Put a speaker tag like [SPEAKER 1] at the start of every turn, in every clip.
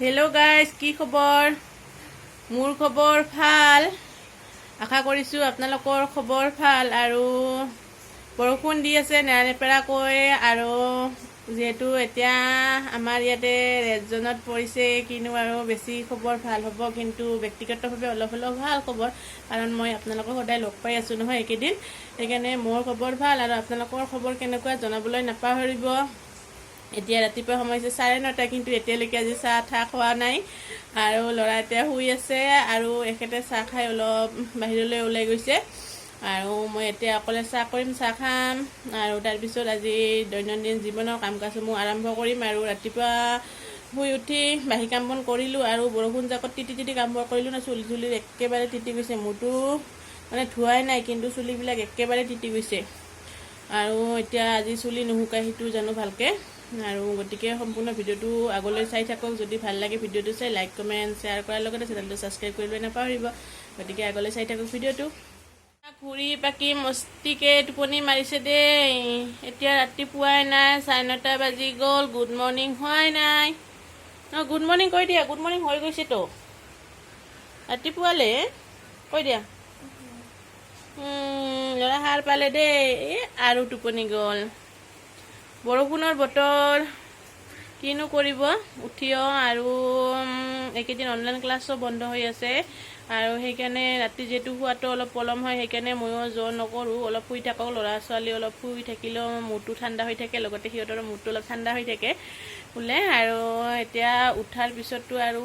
[SPEAKER 1] Hello' guys, কি খবৰ? মোৰ খবৰ ভাল। আশা কৰিছোঁ আপোনালোকৰ খবৰ ভাল। আৰু বৰষুণ দি আছে নেৰানেপেৰাকৈ, আৰু যিহেতু এতিয়া আমাৰ ইয়াতে ৰেড জ'নত পৰিছে, কিনো আৰু বেছি খবৰ ভাল হ'ব, কিন্তু ব্যক্তিগতভাৱে অলপ হ'লেও ভাল খবৰ, কাৰণ মই আপোনালোকক সদায় লগ পাই আছোঁ নহয় এইকেইদিন। সেইকাৰণে মোৰ খবৰ ভাল, আৰু আপোনালোকৰ খবৰ কেনেকুৱা জনাবলৈ নাপাহৰিব। এতিয়া ৰাতিপুৱা সময় হৈছে 9:30, কিন্তু এতিয়ালৈকে আজি চাহ ঠাহ খোৱা নাই, আৰু ল'ৰা এতিয়া শুই আছে, আৰু এখেতে চাহ খাই অলপ বাহিৰলৈ ওলাই গৈছে, আৰু মই এতিয়া অকলে চাহ কৰিম, চাহ খাম, আৰু তাৰপিছত আজি দৈনন্দিন জীৱনৰ কাম কাজসমূহ আৰম্ভ কৰিম। আৰু ৰাতিপুৱা শুই উঠি বাহি কাম বন কৰিলোঁ, আৰু বৰষুণ জাকত তিতি কামবোৰ কৰিলোঁ না। চুলিৰ একেবাৰে তিতি গৈছে, মোৰতো মানে ধোৱাই নাই, কিন্তু চুলিবিলাক একেবাৰে তিতি গৈছে, আৰু এতিয়া আজি চুলি নুশুকাই সেইটো জানো ভালকৈ। আৰু গতিকে সম্পূৰ্ণ ভিডিঅ'টো আগলৈ চাই থাকক। যদি ভাল লাগে ভিডিঅ'টো চাই লাইক কমেণ্ট শ্বেয়াৰ কৰাৰ লগতে চেনেলটো ছাবস্ক্ৰাইব কৰিবলৈ নাপাহৰিব। গতিকে আগলৈ চাই থাকক ভিডিঅ'টো। ঘূৰি পাকি মস্তিকে টোপনি মাৰিছে দেই। এতিয়া ৰাতিপুৱাই নাই, 9:30 বাজি গ'ল, গুড মৰ্ণিং হোৱাই নাই। গুড মৰ্ণিং কৈ দিয়া, গুড মৰ্ণিং হৈ গৈছেতো ৰাতিপুৱালে, কৈ দিয়া। ল'ৰা সাৰ পালে দেই, আৰু টোপনি গ'ল। বৰষুণৰ বতৰ, কিনো কৰিব, উঠিও। আৰু এইকেইদিন অনলাইন ক্লাছো বন্ধ হৈ আছে, আৰু সেইকাৰণে ৰাতি যিহেতু শোৱাটো অলপ পলম হয়, সেইকাৰণে ময়ো জোৰ নকৰোঁ, অলপ শুই থাকক। ল'ৰা ছোৱালী অলপ শুই থাকিলেও মূৰটো ঠাণ্ডা হৈ থাকে, লগতে সিহঁতৰো মূৰটো অলপ ঠাণ্ডা হৈ থাকে শুলে। আৰু এতিয়া উঠাৰ পিছততো আৰু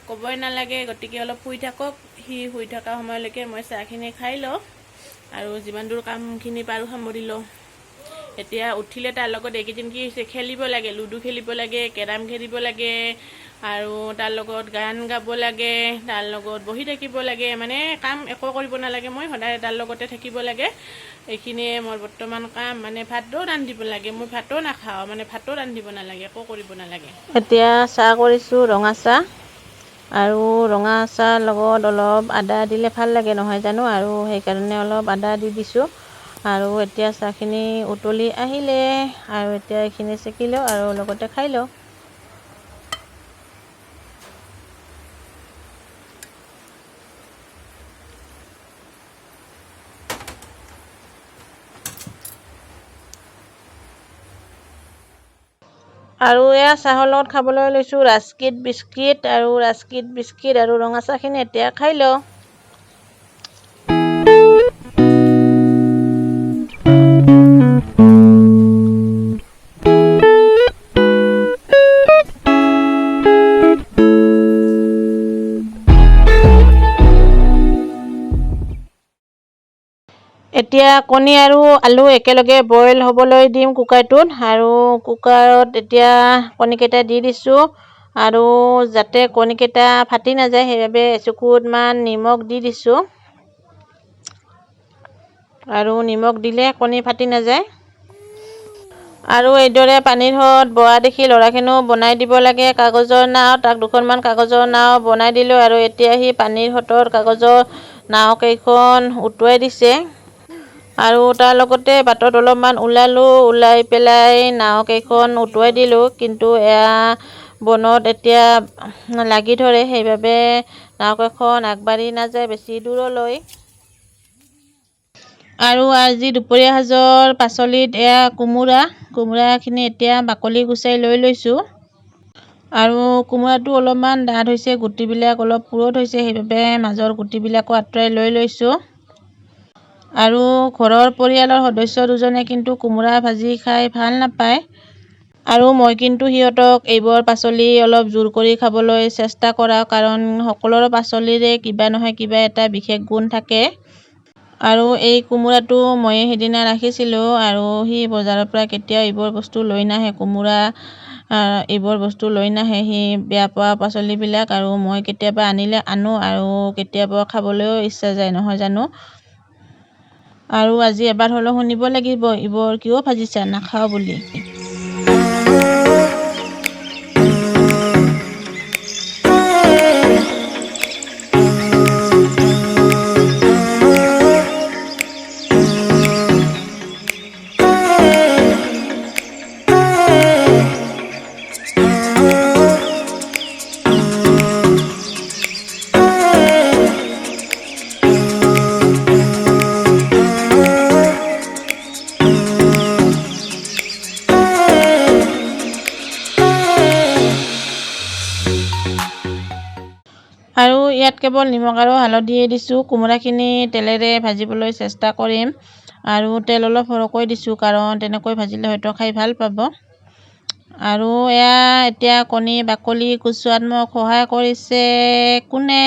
[SPEAKER 1] ক'বই নালাগে, গতিকে অলপ শুই থাকক। সি শুই থকা সময়লৈকে মই চাহখিনি খাই লওঁ, আৰু যিমান দূৰ কামখিনি পাৰোঁ সামৰি লওঁ। এতিয়া উঠিলে তাৰ লগত এইকেইদিন কি হৈছে, খেলিব লাগে, লুডু খেলিব লাগে, কেৰাম খেলিব লাগে, আৰু তাৰ লগত গান গাব লাগে, তাৰ লগত বহি থাকিব লাগে, মানে কাম একো কৰিব নালাগে, মই সদায় তাৰ লগতে থাকিব লাগে। এইখিনিয়ে মোৰ বৰ্তমান কাম, মানে ভাতো ৰান্ধিব লাগে, মই ভাতো নাখাওঁ, মানে ভাতো ৰান্ধিব নালাগে, একো কৰিব নালাগে। এতিয়া চাহ কৰিছোঁ, ৰঙা চাহ, আৰু ৰঙা চাহ লগত অলপ আদা দিলে ভাল লাগে নহয় জানো, আৰু সেইকাৰণে অলপ আদা দি দিছোঁ। আৰু এতিয়া চাহখিনি উতলি আহিলে, আৰু এতিয়া এইখিনি চেকি লওঁ আৰু লগতে খাই লওঁ। আৰু এয়া চাহৰ লগত খাবলৈ লৈছোঁ ৰাস্কিট বিস্কিট, আৰু ৰাস্কিট বিস্কিট আৰু ৰঙা চাহখিনি এতিয়া খাই লওঁ। এতিয়া কণী আৰু আলু একেলগে বইল হ'বলৈ দিম কুকাৰটোত, আৰু কুকাৰত এতিয়া কণীকেইটা দি দিছোঁ, আৰু যাতে কণীকেইটা ফাটি নাযায় সেইবাবে এচুকুটমান নিমখ দি দিছোঁ, আৰু নিমখ দিলে কণী ফাটি নাযায়। আৰু এইদৰে পানীৰ হত বৰা দেখি ল'ৰাখিনিও বনাই দিব লাগে কাগজৰ নাও, তাক দুখনমান কাগজৰ নাও বনাই দিলোঁ, আৰু এতিয়া সি পানীৰ হতৰ কাগজৰ নাওকেইখন উটুৱাই দিছে, আৰু তাৰ লগতে বাটত অলপমান ওলালোঁ, ওলাই পেলাই নাওকেইখন উটুৱাই দিলোঁ, কিন্তু এয়া বনত এতিয়া লাগি ধৰে, সেইবাবে নাওকেইখন আগবাঢ়ি নাযায় বেছি দূৰলৈ। আৰু আজি দুপৰীয়া সাজৰ পাচলিত এয়া কোমোৰাখিনি এতিয়া বাকলি গুচাই লৈ লৈছোঁ, আৰু কোমোৰাটো অলপমান ডাঠ হৈছে, গুটিবিলাক অলপ পুৰঠ হৈছে, সেইবাবে মাজৰ গুটিবিলাকো আঁতৰাই লৈ লৈছোঁ। আৰু ঘৰৰ পৰিয়ালৰ সদস্য দুজনে কিন্তু কোমোৰা ভাজি খাই ভাল নাপায়, আৰু মই কিন্তু সিহঁতক এইবোৰ পাচলি অলপ জোৰ কৰি খাবলৈ চেষ্টা কৰাওঁ, কাৰণ সকলো পাচলিৰে কিবা নহয় কিবা এটা বিশেষ গুণ থাকে। আৰু এই কোমোৰাটো ময়ে সেইদিনা ৰাখিছিলোঁ, আৰু সি বজাৰৰ পৰা কেতিয়াও এইবোৰ বস্তু লৈ নাহে, কোমোৰা এইবোৰ বস্তু লৈ নাহে, সি বেয়া পোৱা পাচলিবিলাক, আৰু মই কেতিয়াবা আনিলে আনো, আৰু কেতিয়াবা খাবলৈও ইচ্ছা যায় নহয় জানো। আৰু আজি এবাৰ হ'লেও শুনিব লাগিব, এইবোৰ কিয় ভাজিছা নাখাওঁ বুলি। আৰু ইয়াত কেৱল নিমখ আৰু হালধিয়ে দিছোঁ। কোমোৰাখিনি তেলেৰে ভাজিবলৈ চেষ্টা কৰিম আৰু তেল অলপ সৰহকৈ দিছোঁ, কাৰণ তেনেকৈ ভাজিলে হয়তো খাই ভাল পাব। আৰু এতিয়া কণী বাকলি গুচোৱাত মোক সহায় কৰিছে। কোনে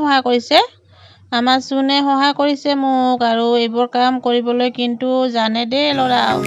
[SPEAKER 1] সহায় কৰিছে? আমাৰ চুনে সহায় কৰিছে মোক, আৰু এইবোৰ কাম কৰিবলৈ কিন্তু জানে দেই ল'ৰাও।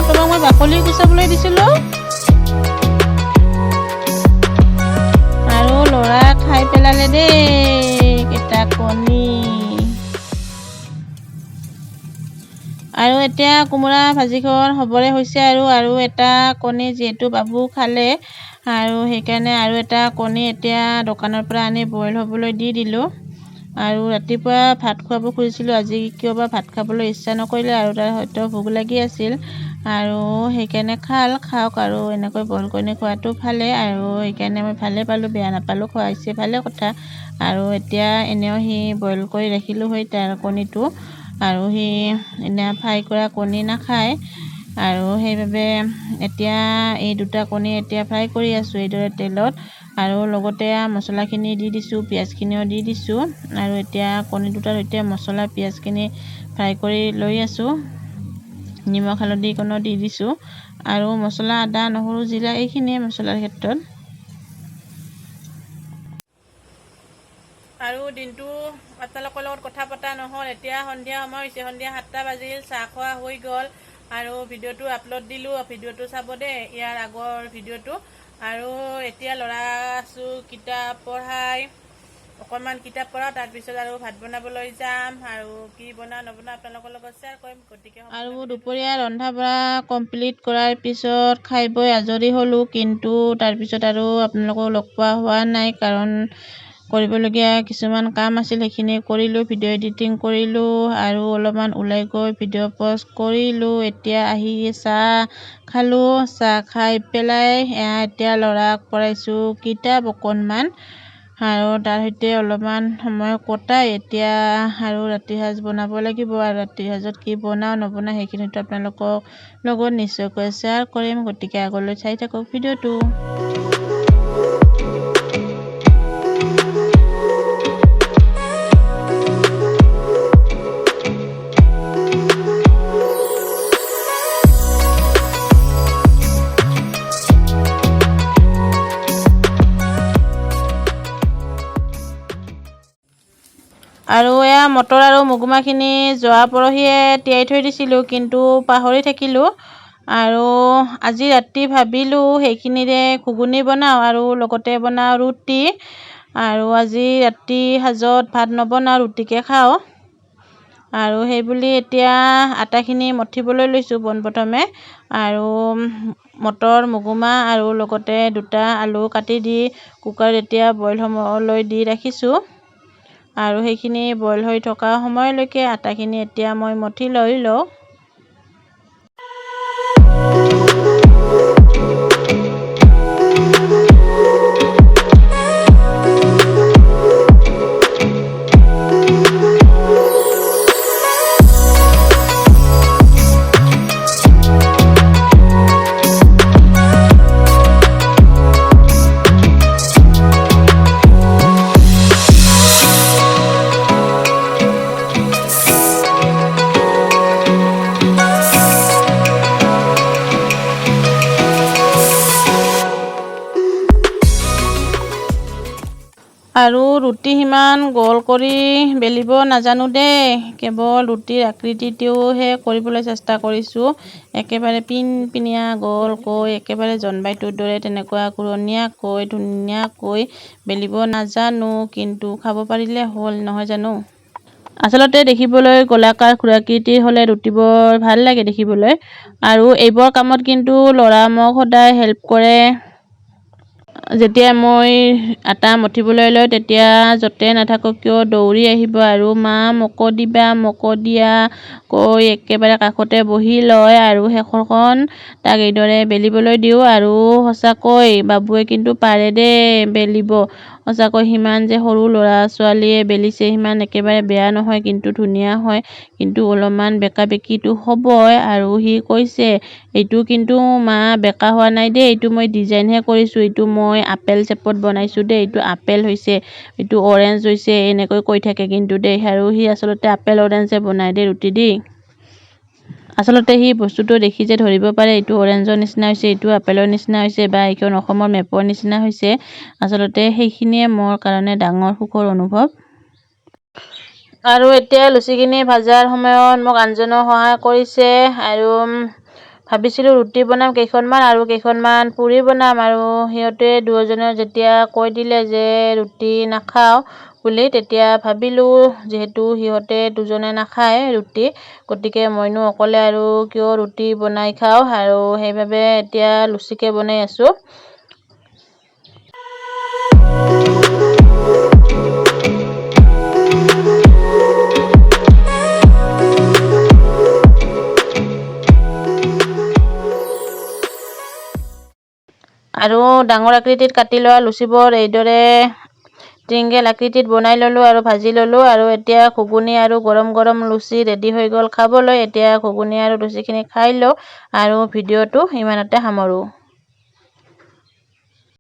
[SPEAKER 1] তোমাক মই বাকলি গুচাবলৈ দিছিলোঁ, আৰু ল'ৰা খাই পেলালে দেই কেইটা কণী। আৰু এতিয়া কোমোৰা ভাজিখন হ'বলে হৈছে, আৰু এটা কণী যিহেতু বাবু খালে, আৰু সেইকাৰণে আৰু এটা কণী এতিয়া দোকানৰ পৰা আনি বইল হ'বলৈ দি দিলোঁ। আৰু ৰাতিপুৱা ভাত খুৱাব খুজিছিলোঁ, আজি কিয় বা ভাত খাবলৈ ইচ্ছা নকৰিলে, আৰু তাৰ হয়তো ভোক লাগি আছিল, আৰু সেইকাৰণে খাওক, আৰু এনেকৈ বইল কণী খোৱাটো ভালে, আৰু সেইকাৰণে মই ভালে পালোঁ, বেয়া নাপালোঁ, খুৱাইছে ভালে কথা। আৰু এতিয়া এনেও সি বইল কৰি ৰাখিলোঁ হয় তাৰ কণীটো, আৰু সি এনে ফ্ৰাই কৰা কণী নাখায়, আৰু সেইবাবে এতিয়া এই দুটা কণী এতিয়া ফ্ৰাই কৰি আছোঁ এইদৰে তেলত, আৰু লগতে মছলাখিনি দি দিছোঁ, পিঁয়াজখিনিও দি দিছোঁ, আৰু এতিয়া কণী দুটাৰ সৈতে মছলা পিঁয়াজখিনি ফ্ৰাই কৰি লৈ আছোঁ। নিমখ হালধি কোনো দি দিছোঁ, আৰু মছলা আদা নহৰু জিৰা এইখিনিয়ে মছলাৰ ক্ষেত্ৰত। আৰু দিনটো আপোনালোকৰ লগত কথা পতা নহ'ল, এতিয়া সন্ধিয়া সময় হৈছে, সন্ধিয়া 7টা বাজিল, চাহ খোৱা হৈ গ'ল, আৰু ভিডিঅ'টো আপলোড দিলোঁ, ভিডিঅ'টো চাব দেই, ইয়াৰ আগৰ ভিডিঅ'টো। আৰু এতিয়া ল'ৰা কিতাপ পঢ়াই, অকণমান কিতাপ পঢ়াওঁ, তাৰপিছত আৰু ভাত বনাবলৈ যাম, আৰু কি বনাওঁ নবনাওঁ আপোনালোকৰ লগত শ্বেয়াৰ কৰিম। গতিকে আৰু দুপৰীয়া ৰন্ধা বঢ়া কমপ্লিট কৰাৰ পিছত খাই বৈ আজৰি হ'লোঁ, কিন্তু তাৰপিছত আৰু আপোনালোকক লগ পোৱা হোৱা নাই, কাৰণ কৰিবলগীয়া কিছুমান কাম আছিল, সেইখিনি কৰিলোঁ, ভিডিঅ' এডিটিং কৰিলোঁ, আৰু অলপমান ওলাই গৈ ভিডিঅ' পষ্ট কৰিলোঁ। এতিয়া আহি চাহ খালোঁ, চাহ খাই পেলাই এতিয়া ল'ৰাক পঢ়াইছোঁ কিতাপ অকণমান, আৰু তাৰ সৈতে অলপমান সময় কটাই এতিয়া আৰু ৰাতিৰ সাঁজ বনাব লাগিব, আৰু ৰাতিৰ সাঁজত কি বনাওঁ নবনাওঁ সেইখিনিতো আপোনালোকৰ লগত নিশ্চয়কৈ শ্বেয়াৰ কৰিম। গতিকে আগলৈ চাই থাকক ভিডিঅ'টো। আৰু মটৰ আৰু মগুমাখিনি যোৱা পৰহিয়ে তিয়াই থৈ দিছিলোঁ, কিন্তু পাহৰি থাকিলোঁ, আৰু আজি ৰাতি ভাবিলোঁ সেইখিনিৰে ঘুগুনি বনাওঁ, আৰু লগতে বনাওঁ ৰুটি, আৰু আজি ৰাতি সাঁজত ভাত নবনাওঁ, ৰুটিকে খাওঁ। আৰু সেইবুলি এতিয়া আটাখিনি মঠিবলৈ লৈছোঁ পোনপ্ৰথমে, আৰু মটৰ মগুমা আৰু লগতে দুটা আলু কাটি দি কুকাৰত এতিয়া বইল হ'বলৈ দি ৰাখিছোঁ, আৰু সেইখিনি বইল হৈ থকা সময়লৈকে আটাখিনি এতিয়া মই মঠি লৈ লওঁ। আৰু ৰুটি সিমান গোল কৰি বেলিব নাজানো দেই, কেৱল ৰুটিৰ আকৃতিটোহে কৰিবলৈ চেষ্টা কৰিছোঁ। একেবাৰে পিনপিনীয়া গোলকৈ একেবাৰে জণবাইটোৰ দৰে তেনেকুৱা ঘূৰণীয়াকৈ ধুনীয়াকৈ বেলিব নাজানো, কিন্তু খাব পাৰিলে হ'ল নহয় জানো। আচলতে দেখিবলৈ গোলাকাৰ ক্ষুৰাকৃতিৰ হ'লে ৰুটিবোৰ ভাল লাগে দেখিবলৈ। আৰু এইবোৰ কামত কিন্তু ল'ৰা মোক সদায় হেল্প কৰে। যেতিয়া মই আটা মঠিবলৈ লয় তেতিয়া য'তে নাথাকক কিয় দৌৰি আহিব আৰু মা মোকো দিবা মোকো দিয়া কৈ একেবাৰে কাষতে বহি লয় আৰু শেষৰখন তাক এইদৰে বেলিবলৈ দিওঁ। আৰু সঁচাকৈ বাবুৱে কিন্তু পাৰে দেই বেলিব। সঁচাকৈ সিমান যে সৰু ল'ৰা ছোৱালীয়ে বেলিছে সিমান একেবাৰে বেয়া নহয়, কিন্তু ধুনীয়া হয়, কিন্তু অলপমান বেকা বেকিটো হ'বই। আৰু সি কৈছে এইটো কিন্তু মা বেকা হোৱা নাই দেই, এইটো মই ডিজাইনহে কৰিছোঁ, এইটো মই আপেল শ্বেপত বনাইছোঁ দেই, এইটো আপেল হৈছে, এইটো অৰেঞ্জ হৈছে, এনেকৈ কৈ থাকে কিন্তু দেই। আৰু সি আচলতে আপেল অৰেঞ্জে বনাই দেই ৰুটি দি। আচলতে সি বস্তুটো দেখি যে ধৰিব পাৰে এইটো অৰেঞ্জৰ নিচিনা হৈছে, এইটো আপেলৰ নিচিনা হৈছে, বা এইখন অসমৰ মেপৰ নিচিনা হৈছে। আচলতে সেইখিনিয়ে মোৰ কাৰণে ডাঙৰ সুখৰ অনুভৱ। আৰু এতিয়া লুচিখিনি ভাজাৰ সময়ত মোক আঞ্জনেও সহায় কৰিছে। আৰু ভাবিছিলোঁ ৰুটি বনাম কেইখনমান আৰু কেইখনমান পুৰি বনাম। আৰু সিহঁতে দুয়োজনে যেতিয়া কৈ দিলে যে ৰুটি নাখাওঁ বুলি, তেতিয়া ভাবিলোঁ যিহেতু সিহঁতে দুজনে নাখায় ৰুটি, গতিকে মইনো অকলে আৰু কিয় ৰুটি বনাই খাওঁ, আৰু সেইবাবে এতিয়া লুচিকে বনাই আছোঁ। আৰু ডাঙৰ আকৃতিত কাটি লোৱা লুচিবোৰ এইদৰে ট্ৰিংগেল আকৃতিত বনাই ল'লোঁ আৰু ভাজি ল'লোঁ। আৰু এতিয়া ঘুগুনি আৰু গৰম গৰম লুচি ৰেডি হৈ গ'ল খাবলৈ। এতিয়া ঘুগুনি আৰু লুচিখিনি খাই লওঁ আৰু ভিডিঅ'টো ইমানতে সামৰোঁ।